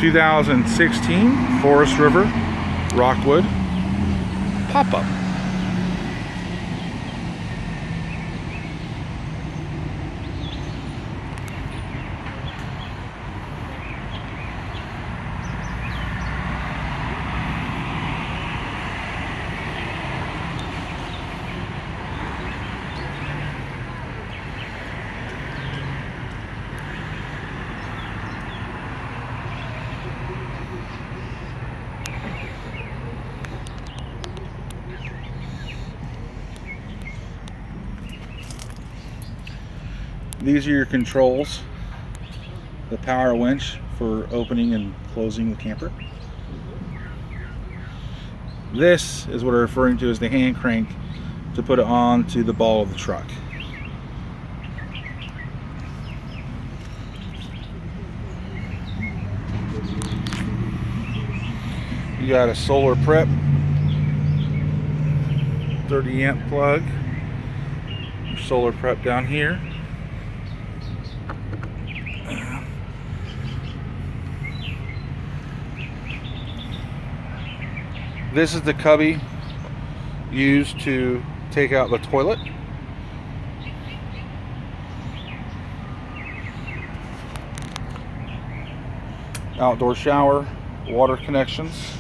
2016 Forest River Rockwood pop-up. These are your controls. The power winch for opening and closing the camper. This is what I'm referring to as the hand crank to put it onto the ball of the truck. You got a solar prep 30 amp plug. Your solar prep down here. This is the cubby used to take out the toilet. Outdoor shower, water connections.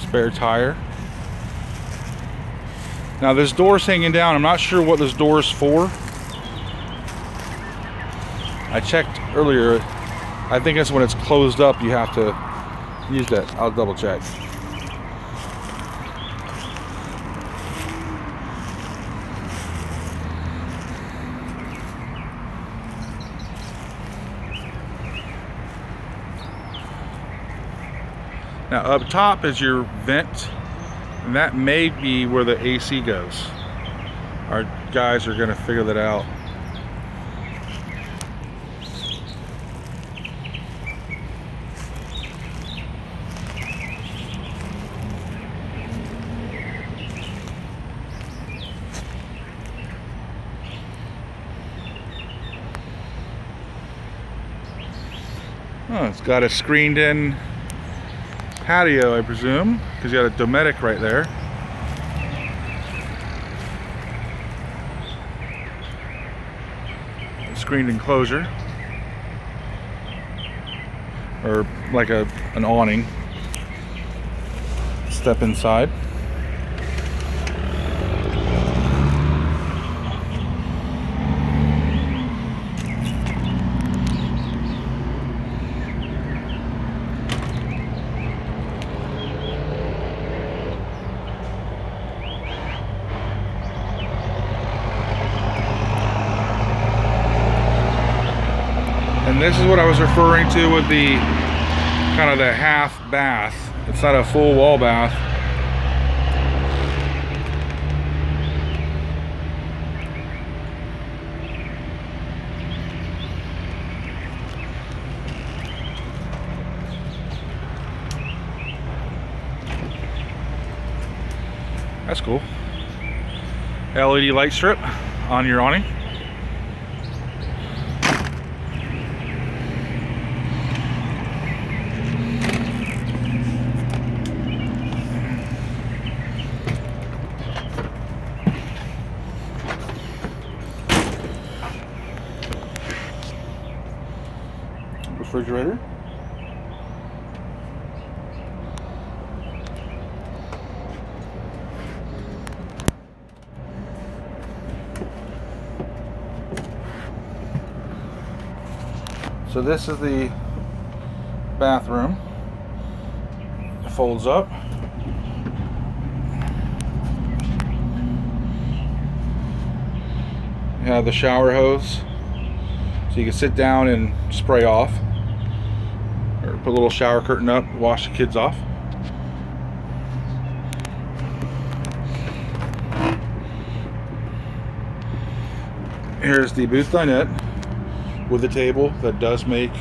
Spare tire. Now this door's hanging down. I'm not sure what this door is for. I checked earlier. I think it's when it's closed up you have to use that. I'll double check. Now up top is your vent, and that may be where the AC goes. Our guys are going to figure that out. Oh, it's got a screened in patio, I presume, because you got a Dometic right there. A screened enclosure, or like an awning. Step inside. And this is what I was referring to with the kind of the half bath. It's not a full wall bath. That's cool. LED light strip on your awning. Refrigerator. So this is the bathroom. It folds up. You have the shower hose, so you can sit down and spray off. Or put a little shower curtain up, wash the kids off. Here's the booth dinette with a table that does make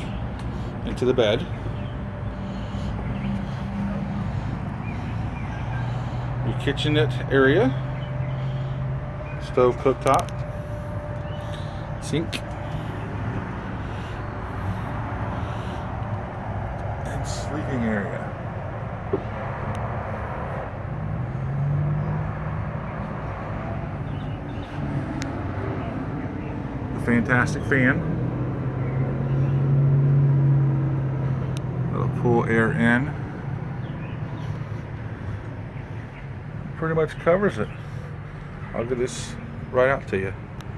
into the bed. Your kitchenette area, stove cooktop, sink, and sleeping area. A fantastic fan. That'll pull air in. Pretty much covers it. I'll get this right out to you.